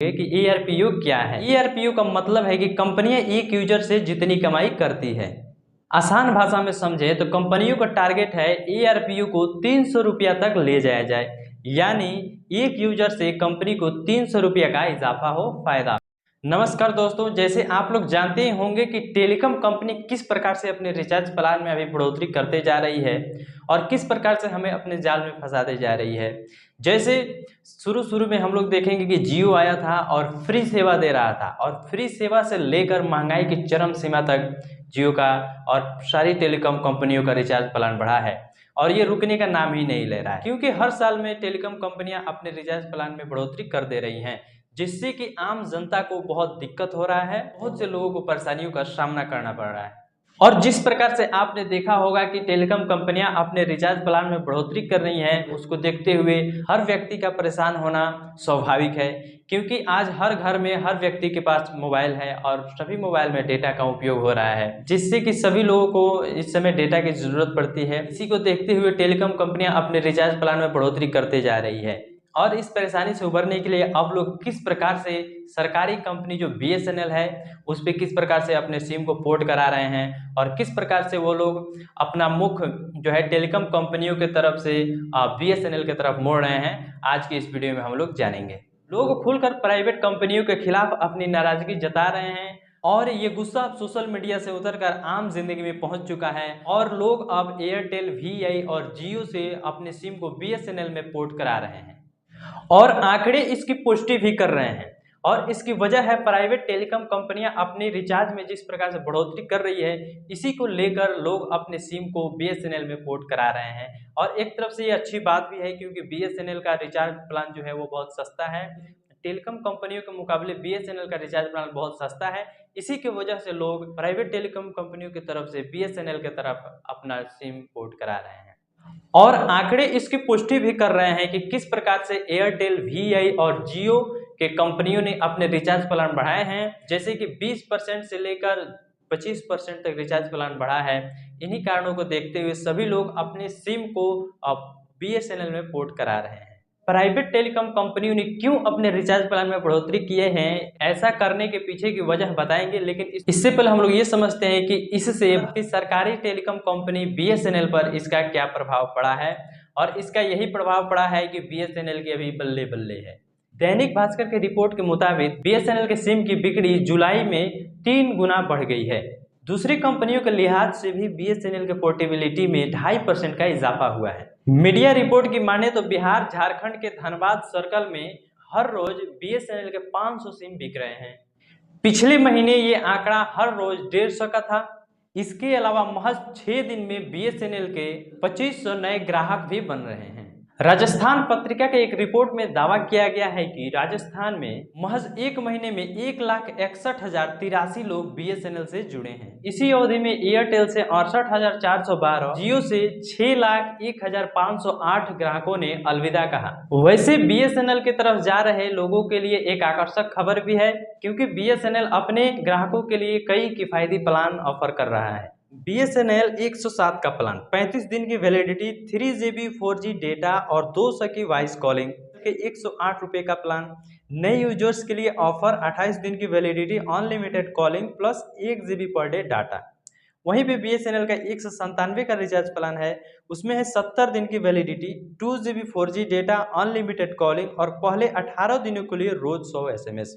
कि ERPU क्या है। ERPU का मतलब है कि कंपनियां एक यूजर से जितनी कमाई करती है। आसान भाषा में समझे तो कंपनियों का टारगेट है ERPU को 300 रुपया तक ले जाया जाए, यानी एक यूजर से कंपनी को 300 रुपया का इजाफा हो फायदा। नमस्कार दोस्तों, जैसे आप लोग जानते ही होंगे कि टेलीकॉम कंपनी किस प्रकार से अपने रिचार्ज प्लान में अभी बढ़ोतरी करते जा रही है और किस प्रकार से हमें अपने जाल में फंसाते जा रही है। जैसे शुरू में हम लोग देखेंगे कि जियो आया था और फ्री सेवा दे रहा था, और फ्री सेवा से लेकर महंगाई की चरम सीमा तक जियो का और सारी टेलीकॉम कंपनियों का रिचार्ज प्लान बढ़ा है और ये रुकने का नाम ही नहीं ले रहा है, क्योंकि हर साल में टेलीकॉम कंपनियां अपने रिचार्ज प्लान में बढ़ोतरी कर दे रही हैं, जिससे कि आम जनता को बहुत दिक्कत हो रहा है, बहुत से लोगों को परेशानियों का सामना करना पड़ रहा है। और जिस प्रकार से आपने देखा होगा कि टेलीकॉम कंपनियां अपने रिचार्ज प्लान में बढ़ोतरी कर रही हैं, उसको देखते हुए हर व्यक्ति का परेशान होना स्वाभाविक है, क्योंकि आज हर घर में हर व्यक्ति के पास मोबाइल है और सभी मोबाइल में डेटा का उपयोग हो रहा है, जिससे कि सभी लोगों को इस समय डेटा की जरूरत पड़ती है। इसी को देखते हुए टेलीकॉम कंपनियां अपने रिचार्ज प्लान में बढ़ोतरी करते जा रही है। और इस परेशानी से उबरने के लिए अब लोग किस प्रकार से सरकारी कंपनी जो BSNL है उस पर किस प्रकार से अपने सिम को पोर्ट करा रहे हैं और किस प्रकार से वो लोग अपना मुख जो है टेलीकॉम कंपनियों के तरफ से BSNL की तरफ मोड़ रहे हैं, आज की इस वीडियो में हम लोग जानेंगे। लोग खुलकर प्राइवेट कंपनियों के खिलाफ अपनी नाराजगी जता रहे हैं और ये गुस्सा सोशल मीडिया से उतरकर आम जिंदगी में पहुंच चुका है और लोग अब एयरटेल, VI और जियो से अपने सिम को BSNL में पोर्ट करा रहे हैं और आंकड़े इसकी पुष्टि भी कर रहे हैं। और इसकी वजह है प्राइवेट टेलीकॉम कंपनियां अपने रिचार्ज में जिस प्रकार से बढ़ोतरी कर रही है, इसी को लेकर लोग अपने सिम को BSNL में पोर्ट करा रहे हैं। और एक तरफ से ये अच्छी बात भी है, क्योंकि BSNL का रिचार्ज प्लान जो है वो बहुत सस्ता है। टेलीकॉम कंपनियों के मुकाबले BSNL का रिचार्ज प्लान बहुत सस्ता है। इसी की वजह से लोग प्राइवेट टेलीकॉम कंपनियों की तरफ से BSNL की तरफ अपना सिम पोर्ट करा रहे हैं। और आंकड़े इसकी पुष्टि भी कर रहे हैं कि किस प्रकार से एयरटेल, VI और जियो के कंपनियों ने अपने रिचार्ज प्लान बढ़ाए हैं, जैसे कि 20% से लेकर 25% तक रिचार्ज प्लान बढ़ा है। इन्हीं कारणों को देखते हुए सभी लोग अपने सिम को अब BSNL में पोर्ट करा रहे हैं। प्राइवेट टेलीकॉम कंपनियों ने क्यों अपने रिचार्ज प्लान में बढ़ोतरी किए हैं, ऐसा करने के पीछे की वजह बताएंगे, लेकिन इससे पहले हम लोग ये समझते हैं कि इससे सरकारी टेलीकॉम कंपनी BSNL पर इसका क्या प्रभाव पड़ा है। और इसका यही प्रभाव पड़ा है कि BSNL की अभी बल्ले बल्ले है। दैनिक भास्कर की रिपोर्ट के मुताबिक BSNL के सिम की बिक्री जुलाई में 3 गुना बढ़ गई है। दूसरी कंपनियों के लिहाज से भी BSNL के पोर्टेबिलिटी में 2.5% का इजाफा हुआ है। मीडिया रिपोर्ट की माने तो बिहार झारखंड के धनबाद सर्कल में हर रोज BSNL के 500 सिम बिक रहे हैं। पिछले महीने ये आंकड़ा हर रोज 150 का था। इसके अलावा महज 6 दिन में BSNL के 2500 नए ग्राहक भी बन रहे हैं। राजस्थान पत्रिका के एक रिपोर्ट में दावा किया गया है कि राजस्थान में महज एक महीने में 1,61,083 लोग BSNL से जुड़े हैं। इसी अवधि में एयरटेल से 68,412, जियो से 6,01,508 ग्राहकों ने अलविदा कहा। वैसे BSNL की तरफ जा रहे लोगों के लिए एक आकर्षक खबर भी है, क्योंकि BSNL अपने ग्राहकों के लिए कई किफायती प्लान ऑफर कर रहा है। BSNL 107 का प्लान, 35 दिन की वैलिडिटी, 3 GB 4G डेटा और 200 की वॉइस कॉलिंग के 108 रुपये का प्लान। नए यूजर्स के लिए ऑफर 28 दिन की validity, unlimited calling plus 1 GB per day data. वहीं पे BSNL का 197 का रिचार्ज प्लान है, उसमें है 70 दिन की validity, 2 GB 4G data, unlimited calling और पहले 18 दिनों के लिए रोज 100 SMS।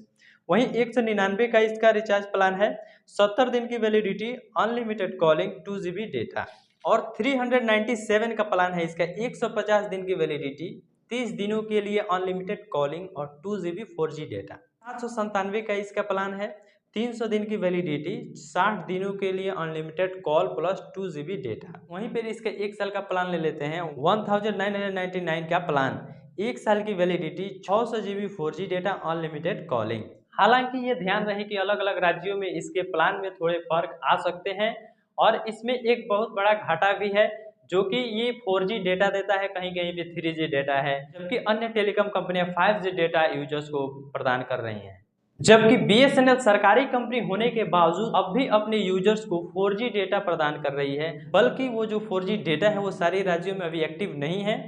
वहीं 199 का इसका रिचार्ज प्लान है, 70 दिन की validity, unlimited calling, 2 GB data. और 397 का प्लान है इसका, 150 दिन की वैलिडिटी, 30 दिनों के लिए अनलिमिटेड कॉलिंग और 2 GB 4G डेटा। 797 का इसका प्लान है, 300 दिन की वैलिडिटी, 60 दिनों के लिए unlimited call plus 2 GB data. वहीं पर इसका 1 साल का प्लान ले लेते हैं, 1999 का प्लान, 1 साल की validity, 600 GB 4G data, unlimited calling. हालांकि ये ध्यान रहे कि अलग अलग राज्यों में इसके प्लान में थोड़े फर्क आ सकते हैं और इसमें एक बहुत बड़ा घाटा भी है, जो कि ये 4G डेटा देता है, कहीं कहीं पे 3G डेटा है, जबकि अन्य टेलीकॉम कंपनियां 5G डेटा यूजर्स को प्रदान कर रही हैं। जबकि BSNL सरकारी कंपनी होने के बावजूद अब भी अपने यूजर्स को 4G डेटा प्रदान कर रही है, बल्कि वो जो 4G डेटा है वो सारे राज्यों में अभी एक्टिव नहीं है,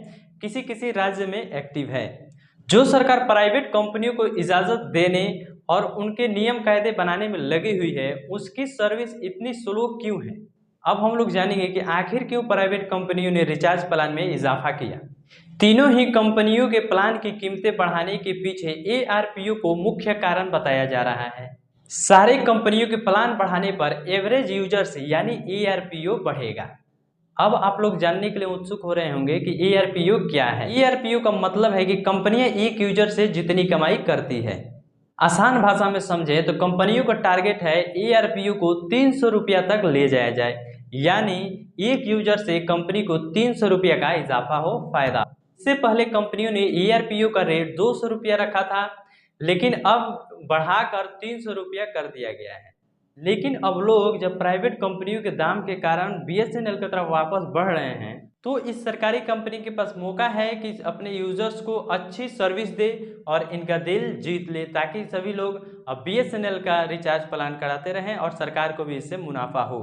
किसी किसी राज्य में एक्टिव है। जो सरकार प्राइवेट कंपनियों को इजाज़त देने और उनके नियम कायदे बनाने में लगी हुई है, उसकी सर्विस इतनी स्लो क्यों है? अब हम लोग जानेंगे कि आखिर क्यों प्राइवेट कंपनियों ने रिचार्ज प्लान में इजाफा किया। तीनों ही कंपनियों के प्लान की कीमतें बढ़ाने के पीछे एआरपीयू को मुख्य कारण बताया जा रहा है। सारे कंपनियों के प्लान बढ़ाने पर एवरेज यूजर्स यानी एआरपीयू बढ़ेगा। अब आप लोग जानने के लिए उत्सुक हो रहे होंगे कि एआरपीयू क्या है। एआरपीयू का मतलब है कि कंपनियां एक यूजर से जितनी कमाई करती है। आसान भाषा में समझे तो कंपनियों का टारगेट है एआरपीयू को 300 रुपया तक ले जाया जाए, यानी एक यूजर से कंपनी को 300 रुपया का इजाफा हो फायदा। इससे पहले कंपनियों ने एआरपीयू का रेट 200 रुपया रखा था, लेकिन अब बढ़ाकर 300 रुपया कर दिया गया है। लेकिन अब लोग जब प्राइवेट कंपनियों के दाम के कारण बीएसएनएल की तरफ वापस बढ़ रहे हैं, तो इस सरकारी कंपनी के पास मौका है कि अपने यूजर्स को अच्छी सर्विस दे और इनका दिल जीत ले, ताकि सभी लोग अब बीएसएनएल का रिचार्ज प्लान कराते रहें और सरकार को भी इससे मुनाफा हो।